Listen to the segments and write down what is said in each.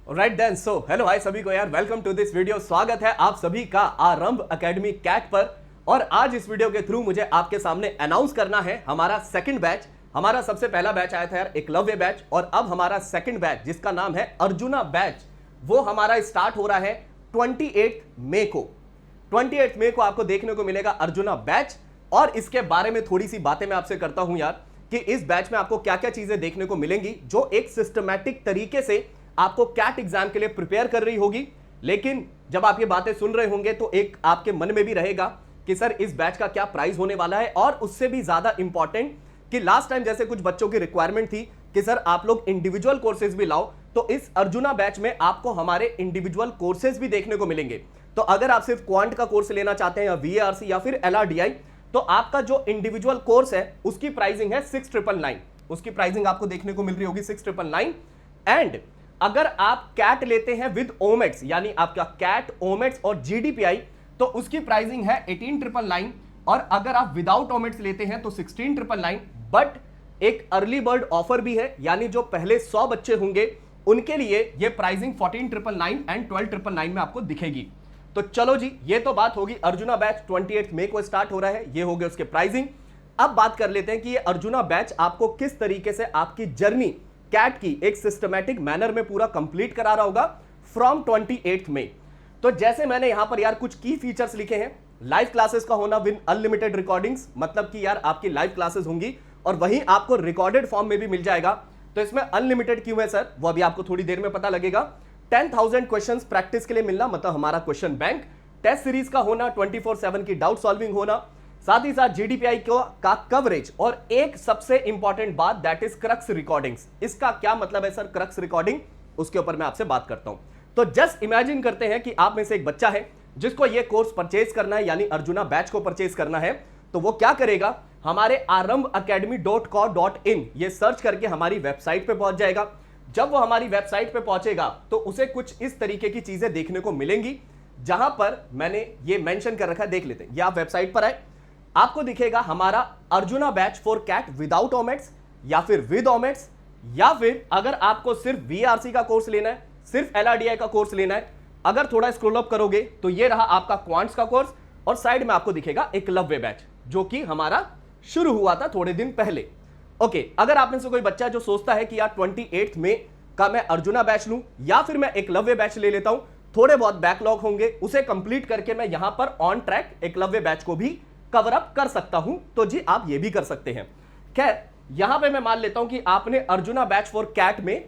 Right then so hello hi सभी को यार, वेलकम टू दिस वीडियो। स्वागत है आप सभी का आरंभ एकेडमी कैट पर। और आज इस वीडियो के थ्रू मुझे आपके सामने अनाउंस करना है हमारा सेकंड बैच। हमारा सबसे पहला बैच आया था यार एकलव्य बैच, और अब हमारा सेकंड बैच जिसका नाम है अर्जुना बैच, वो हमारा स्टार्ट हो रहा है 28 मई को। 28 मई को आपको देखने को मिलेगा अर्जुना बैच। और इसके बारे में थोड़ी सी बातें मैं आपसे करता हूं यार कि इस बैच में आपको क्या क्या चीजें देखने को मिलेंगी जो एक सिस्टमैटिक तरीके से आपको कैट एग्जाम के लिए प्रिपेयर कर रही होगी। लेकिन जब आप ये बातें सुन रहे होंगे तो एक आपके मन में भी रहेगा कि सर इस बैच का क्या प्राइस होने वाला है, और उससे भी ज्यादा इंपॉर्टेंट कि लास्ट टाइम जैसे कुछ बच्चों की रिक्वायरमेंट थी कि सर आप लोग इंडिविजुअल कोर्सेज भी लाओ, तो इस अर्जुना बैच में आपको हमारे इंडिविजुअल कोर्सेज भी देखने को मिलेंगे। तो अगर आप सिर्फ क्वांट का कोर्स लेना चाहते हैं या वीएआरसी या फिर एलआरडीआई, तो आपका जो इंडिविजुअल कोर्स है उसकी प्राइसिंग है 6,999। उसकी प्राइसिंग आपको देखने को मिल रही होगी 6,999। एंड अगर आप कैट लेते हैं विद ओमेट्स, यानी आपका कैट ओमेट्स और जीडीपीआई, तो उसकी प्राइसिंग है 18,999। और अगर आप विदाउट ओमेट्स लेते हैं तो 16,999। बट एक अर्ली बर्ड ऑफर भी है, यानी जो पहले 100 बच्चे होंगे उनके लिए ये प्राइसिंग 14,999 एंड 12,999 में आपको दिखेगी। तो चलो जी, ये तो बात होगी अर्जुना बैच 28 मई को स्टार्ट हो रहा है, ये हो गए उसके प्राइसिंग। अब बात कर लेते हैं कि ये अर्जुना बैच आपको किस तरीके से आपकी जर्नी कैट की एक सिस्टमैटिक मैनर में पूरा कंप्लीट करा रहा होगा फ्रॉम 28 मई। तो जैसे मैंने यहां पर यार कुछ की फीचर्स लिखे हैं, लाइव क्लासेस का होना विद अनलिमिटेड रिकॉर्डिंग्स, मतलब कि यार आपकी लाइव क्लासेस होंगी और वहीं आपको रिकॉर्डेड फॉर्म में भी मिल जाएगा। तो इसमें अनलिमिटेड क्यों है सर, वो अभी आपको थोड़ी देर में पता लगेगा। 10,000 क्वेश्चंस प्रैक्टिस के लिए मिलना, मतलब हमारा क्वेश्चन बैंक, टेस्ट सीरीज का होना, 24/7 की डाउट सॉल्विंग होना, साथ ही साथ जीडीपीआई का कवरेज, और एक सबसे इंपॉर्टेंट बात दैट इज क्रक्स रिकॉर्डिंग्स। इसका क्या मतलब है सर क्रक्स रिकॉर्डिंग, उसके ऊपर मैं आपसे बात करता हूं। तो जस्ट इमेजिन करते हैं कि आप में से एक बच्चा है जिसको यह कोर्स परचेज करना है, यानी अर्जुना बैच को परचेज करना है। तो वो क्या करेगा, हमारे arambacademy.co.in ये सर्च करके हमारी वेबसाइट पे पहुंच जाएगा। जब वो हमारी वेबसाइट पे पहुंचेगा तो उसे कुछ इस तरीके की चीजें देखने को मिलेंगी, जहां पर मैंने ये मेंशन कर रखा है, देख लेते हैं। ये आप वेबसाइट पर आए, आपको दिखेगा हमारा Arjuna batch for CAT without ओमेट्स या फिर विद ओमेट्स, या फिर अगर आपको सिर्फ वीआरसी का कोर्स लेना है, सिर्फ एलआरडीआई का कोर्स लेना है। अगर थोड़ा स्क्रॉल अप करोगे तो ये रहा आपका क्वांट्स का कोर्स, और साइड में आपको दिखेगा एकलव्य बैच जो कि हमारा शुरू हुआ था थोड़े दिन पहले। ओके, अगर आप में से कोई बच्चा जो सोचता है कि यार 28 मई का मैं अर्जुना बैच लूं या फिर मैं एकलव्य बैच ले लेता हूं, थोड़े बहुत बैकलॉग होंगे, उसे कंप्लीट करके मैं यहां पर ऑन ट्रैक एकलव्य बैच को भी कवर अप कर सकता हूं, तो जी आप ये भी कर सकते हैं। खैर, यहां पे मैं मान लेता हूं कि आपने अर्जुना बैच फॉर कैट में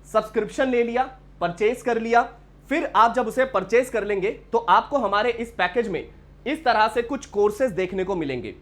सब्सक्रिप्शन ले लिया, परचेज कर लिया। फिर आप जब उसे परचेज कर लेंगे तो आपको हमारे इस पैकेज में इस तरह से कुछ कोर्सेज देखने को मिलेंगे।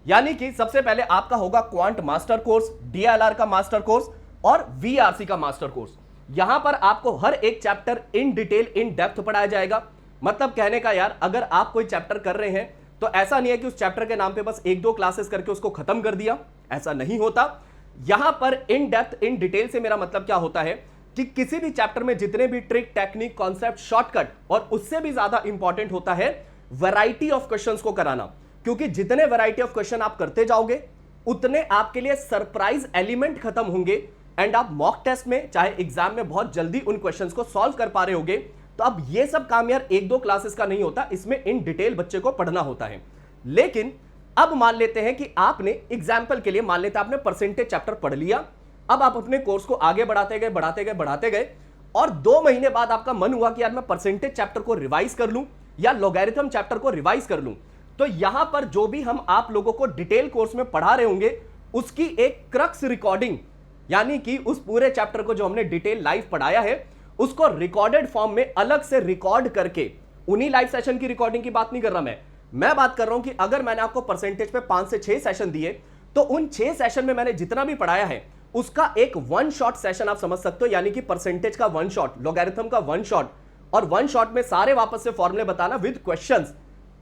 यानी कि सबसे पहले आपका होगा क्वांट मास्टर कोर्स, डीएलआर का मास्टर कोर्स और वीआरसी का मास्टर कोर्स। यहां पर आपको हर एक chapter in detail in depth पढ़ाया जाएगा। मतलब कहने का यार, अगर आप कोई चैप्टर कर रहे हैं तो ऐसा नहीं है कि उस चैप्टर के नाम पे बस 1-2 क्लासेस करके उसको खत्म कर दिया, ऐसा नहीं होता। यहां पर इन डेप्थ इन डिटेल से मेरा मतलब क्या होता है कि किसी भी चैप्टर में जितने भी ट्रिक, टेक्निक, कॉन्सेप्ट, शॉर्टकट, और उससे भी ज्यादा इंपॉर्टेंट होता है वैरायटी ऑफ क्वेश्चंस को कराना। क्योंकि जितने वैरायटी ऑफ क्वेश्चन आप करते जाओगे उतने आपके लिए सरप्राइज एलिमेंट खत्म होंगे, एंड आप मॉक टेस्ट में चाहे एग्जाम में बहुत जल्दी उन क्वेश्चंस को सॉल्व कर पा रहे होगे। तो अब ये सब काम यार 1-2 क्लासेस का नहीं होता, इसमें इन डिटेल बच्चे को पढ़ना होता है। लेकिन अब मान लेते हैं कि आपने एग्जाम्पल के लिए मान लेते हैं आपने परसेंटेज चैप्टर पढ़ लिया। अब आप अपने कोर्स को आगे बढ़ाते गए और 2 महीने बाद आपका मन हुआ कि यार मैं परसेंटेज चैप्टर को रिवाइज कर लूं या लॉगरिथम चैप्टर को रिवाइज कर लूं। तो यहां पर जो भी हम आप लोगों को डिटेल कोर्स में पढ़ा रहे होंगे उसकी एक क्रक्स रिकॉर्डिंग, यानी कि उस पूरे चैप्टर को जो हमने डिटेल लाइव पढ़ाया है उसको रिकॉर्डेड फॉर्म में अलग से रिकॉर्ड करके, उन्हीं लाइव सेशन की रिकॉर्डिंग की बात नहीं कर रहा मैं बात कर रहा हूं कि अगर मैंने आपको परसेंटेज पे 5 से 6 सेशन दिए तो उन 6 सेशन में मैंने जितना भी पढ़ाया है उसका एक 1 शॉट सेशन आप समझ सकते हो, यानी कि परसेंटेज का 1 शॉट, लॉगरिथम का 1 शॉट, और 1 शॉट में सारे वापस से फॉर्मूले बताना विद क्वेश्चंस।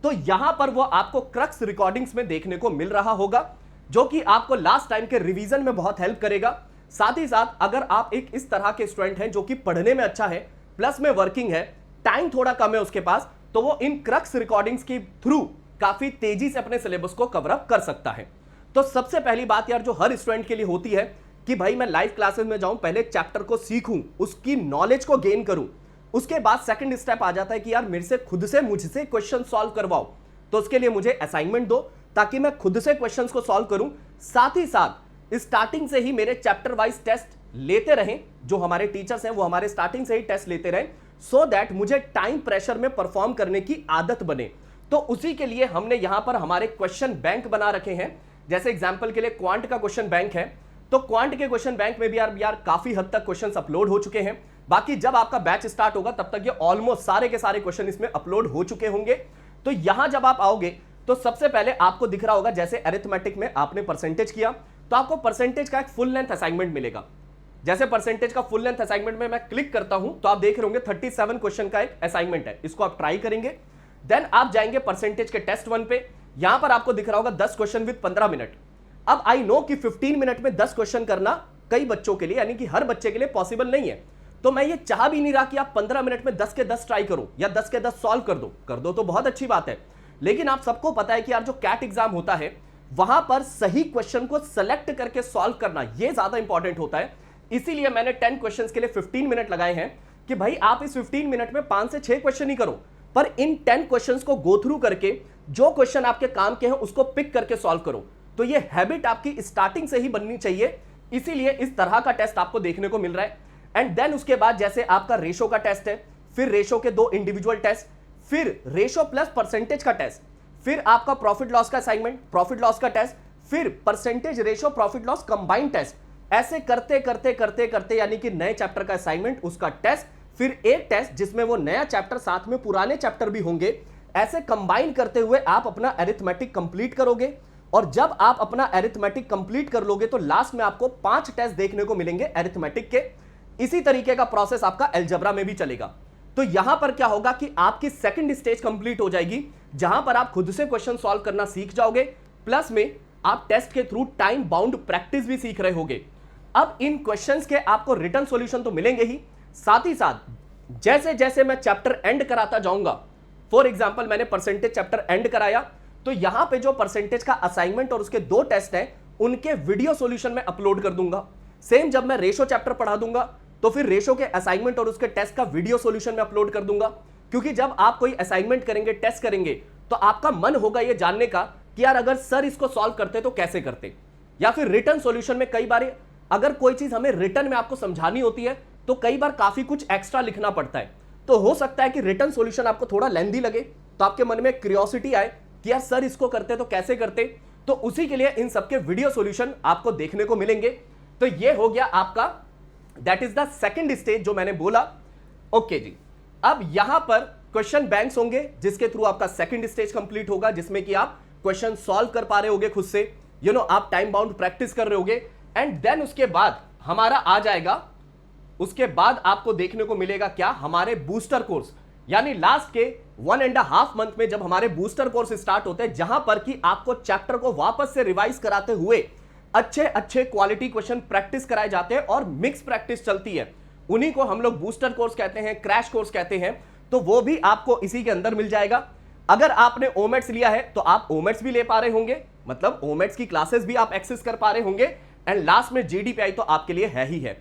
तो यहां पर वो आपको क्रक्स रिकॉर्डिंग्स में देखने को मिल रहा होगा, जो कि आपको लास्ट टाइम के रिवीजन में बहुत हेल्प करेगा। साथ ही साथ अगर आप एक इस तरह के स्टूडेंट हैं जो कि पढ़ने में अच्छा है, प्लस में वर्किंग है, टाइम थोड़ा कम है उसके पास, तो वो इन क्रक्स रिकॉर्डिंग्स के थ्रू काफी तेजी से अपने सिलेबस को कवर अप कर सकता है। तो सबसे पहली बात यार जो हर स्टूडेंट के लिए होती है कि भाई मैं लाइव क्लासेस में जाऊं, पहले चैप्टर को सीखूं, उसकी नॉलेज को गेन करूं, उसके बाद सेकंड स्टेप आ जाता है कि यार मेरे से खुद से मुझसे क्वेश्चन सॉल्व करवाओ। तो उसके लिए मुझे असाइनमेंट दो ताकि मैं खुद से क्वेश्चंस को सॉल्व करूं, साथ ही साथ स्टार्टिंग से ही मेरे चैप्टर वाइज टेस्ट लेते रहें, जो हमारे टीचर्स हैं वो हमारे स्टार्टिंग से ही टेस्ट लेते रहें, सो दैट मुझे टाइम प्रेशर में परफॉर्म करने की आदत बने। तो उसी के लिए हमने यहां पर हमारे क्वेश्चन बैंक बना रखे हैं। जैसे एग्जांपल के लिए क्वांट का क्वेश्चन बैंक है, तो क्वांट के क्वेश्चन बैंक में भी यार काफी हद तक क्वेश्चंस अपलोड हो चुके हैं। बाकी जब आपका बैच स्टार्ट होगा तब तक ये ऑलमोस्ट सारे के सारे क्वेश्चन इसमें अपलोड हो चुके होंगे। तो यहां जब आप आओगे तो सबसे पहले आपको दिख रहा होगा, जैसे अरिथमेटिक में आपने परसेंटेज किया तो आपको परसेंटेज का एक फुल लेंथ असाइनमेंट मिलेगा। जैसे परसेंटेज का फुल लेंथ असाइनमेंट में मैं क्लिक करता हूं तो आप देख रहे होंगे 37 क्वेश्चन का एक असाइनमेंट है, इसको आप ट्राई करेंगे। देन आप जाएंगे परसेंटेज के टेस्ट 1 पे, यहां पर आपको दिख रहा होगा 10 क्वेश्चन विद 15 मिनट। अब आई नो कि 15 मिनट में 10 क्वेश्चन करना कई बच्चों के लिए, यानी कि हर बच्चे के लिए पॉसिबल नहीं है। तो मैं ये चाह भी नहीं रहा कि आप 15 मिनट में 10 के 10 ट्राई करो या 10 के 10 सॉल्व कर दो तो बहुत अच्छी बात है। लेकिन आप सबको पता है कि यार जो कैट एग्जाम होता है वहां पर सही क्वेश्चन को सेलेक्ट करके सॉल्व करना ये ज्यादा इंपॉर्टेंट होता है। इसीलिए मैंने 10 क्वेश्चंस के लिए 15 मिनट लगाए हैं कि भाई आप इस 15 मिनट में 5 से 6 क्वेश्चन ही करो, पर इन 10 क्वेश्चंस को गो थ्रू करके जो क्वेश्चन आपके काम के हैं उसको पिक करके सॉल्व करो। तो ये हैबिट आपकी स्टार्टिंग से ही बननी चाहिए, इसीलिए इस तरह का टेस्ट आपको देखने को मिल रहा है। एंड देन उसके बाद जैसे आपका रेशो का टेस्ट है, फिर रेशो के 2 इंडिविजुअल टेस्ट, फिर रेशो प्लस परसेंटेज का टेस्ट, फिर आपका प्रॉफिट लॉस का असाइनमेंट, प्रॉफिट लॉस का टेस्ट, फिर percentage ratio profit loss combined test. ऐसे करते करते करते करते यानी कि नए चैप्टर का असाइनमेंट, उसका टेस्ट, फिर एक टेस्ट जिसमें वो नया चैप्टर साथ में पुराने चैप्टर भी होंगे। ऐसे कंबाइन करते हुए आप अपना अरिथमेटिक कंप्लीट करोगे, और जब आप अपना अरिथमेटिक कंप्लीट कर लोगे तो लास्ट में आपको 5 टेस्ट देखने को मिलेंगे अरिथमेटिक के। इसी तरीके का प्रोसेस आपका अलजेब्रा में भी चलेगा। तो यहां पर क्या होगा कि आपकी सेकंड स्टेज कंप्लीट हो जाएगी, जहां पर आप खुद से क्वेश्चन सॉल्व करना सीख जाओगे, प्लस में आप टेस्ट के थ्रू टाइम बाउंड प्रैक्टिस भी सीख रहे होगे। अब इन क्वेश्चंस के आपको रिटर्न सॉल्यूशन तो मिलेंगे ही, साथ ही साथ जैसे जैसे मैं चैप्टर एंड कराता जाऊंगा, फॉर एग्जांपल मैंने परसेंटेज चैप्टर एंड कराया, तो यहां पे जो परसेंटेज का असाइनमेंट और उसके 2 टेस्ट हैं उनके वीडियो सॉल्यूशन में अपलोड कर दूंगा। सेम जब मैं रेशो चैप्टर पढ़ा दूंगा तो फिर रेशो के असाइनमेंट और उसके टेस्ट का वीडियो सॉल्यूशन में अपलोड कर दूंगा। क्योंकि जब आप कोई असाइनमेंट करेंगे, टेस्ट करेंगे, तो आपका मन होगा ये जानने का कि यार अगर सर इसको सॉल्व करते तो कैसे करते, या फिर रिटर्न सॉल्यूशन में कई बार अगर कोई चीज हमें रिटर्न में आपको समझानी होती है तो कई बार काफी कुछ एक्स्ट्रा लिखना पड़ता है। तो हो सकता है कि रिटर्न सॉल्यूशन आपको थोड़ा लेंथी लगे, तो आपके मन में क्यूरियोसिटी आए कि यार सर इसको करते तो कैसे करते। तो उसी के लिए इन सबके वीडियो सॉल्यूशन आपको देखने को मिलेंगे। तो ये हो गया आपका, that is the second stage जो मैंने बोला। ओके जी, अब यहां पर क्वेश्चन बैंक्स होंगे जिसके थ्रू आपका सेकंड स्टेज कंप्लीट होगा, जिसमें कि आप क्वेश्चन सॉल्व कर पा रहे होगे खुद से, आप टाइम बाउंड प्रैक्टिस कर रहे होगे। एंड देन उसके बाद हमारा आ जाएगा, उसके बाद आपको देखने को मिलेगा क्या, हमारे बूस्टर कोर्स, यानी लास्ट के 1.5 मंथ में जब हमारे बूस्टर कोर्स स्टार्ट होते हैं, जहां पर कि आपको चैप्टर को वापस से रिवाइज कराते हुए अच्छे अच्छे क्वालिटी क्वेश्चन प्रैक्टिस कराए जाते हैं और मिक्स प्रैक्टिस चलती है। उन्हीं को हम लोग बूस्टर कोर्स कहते हैं, क्रैश कोर्स कहते हैं। तो वो भी आपको इसी के अंदर मिल जाएगा। अगर आपने ओमेट्स लिया है तो आप ओमेट्स भी ले पा रहे होंगे, मतलब ओमेट्स की क्लासेस भी आप एक्सेस कर पा रहे होंगे। एंड लास्ट में जीडीपीआई तो आपके लिए है ही है।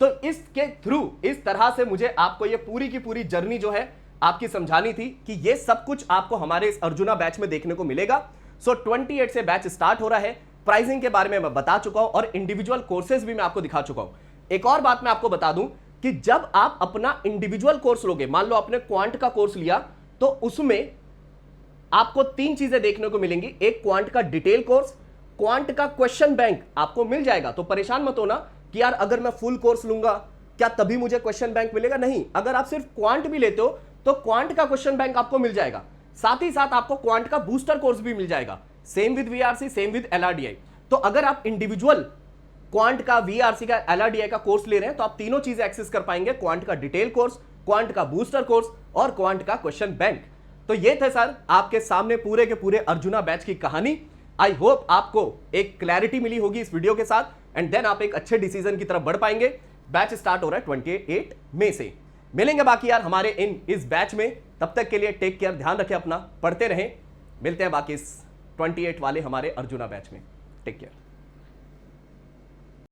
तो इसके थ्रू इस तरह से मुझे आपको ये पूरी की पूरी जर्नी जो है आपकी समझानी थी कि ये सब कुछ आपको हमारे इस अर्जुना बैच में देखने को मिलेगा। सो 28 से बैच स्टार्ट हो रहा है। प्राइसिंग के बारे में मैं बता चुका हूं और इंडिविजुअल कोर्सेज भी मैं आपको दिखा चुका हूं। एक और बात मैं आपको बता दूं कि जब आप अपना इंडिविजुअल कोर्स लोगे, मान लो आपने क्वांट का कोर्स लिया, तो उसमें आपको 3 चीजें देखने को मिलेंगी। एक क्वांट का डिटेल कोर्स, क्वांट का क्वेश्चन बैंक आपको मिल जाएगा। तो परेशान मत होना कि यार अगर मैं फुल कोर्स लूंगा क्या तभी मुझे क्वेश्चन बैंक मिलेगा, नहीं। अगर आप सिर्फ क्वांट भी लेते हो तो क्वांट का क्वेश्चन बैंक आपको मिल जाएगा। साथ ही साथ आपको क्वांट का बूस्टर कोर्स भी मिल जाएगा, same with VRC, same with LRDI. तो अगर आप इंडिविजुअल क्वांट का, वीआरसी का, एलआरडीआई का कोर्स ले रहे हैं तो आप तीनों चीजें एक्सेस कर पाएंगे, क्वांट का डिटेल कोर्स, क्वांट का बूस्टर कोर्स और क्वांट का क्वेश्चन बैंक। तो ये थे सर आपके सामने पूरे के पूरे अर्जुना बैच की कहानी। आई होप आपको एक क्लैरिटी मिली होगी इस वीडियो के साथ, एंड देन आप एक अच्छे डिसीजन की तरफ बढ़ पाएंगे। बैच स्टार्ट हो रहा है 28 मई से। मिलेंगे बाकी यार हमारे इस बैच में। तब तक के लिए टेक केयर, ध्यान रखें अपना, पढ़ते रहें। मिलते हैं बाकी इस 28 वाले हमारे अर्जुना बैच में। Take care.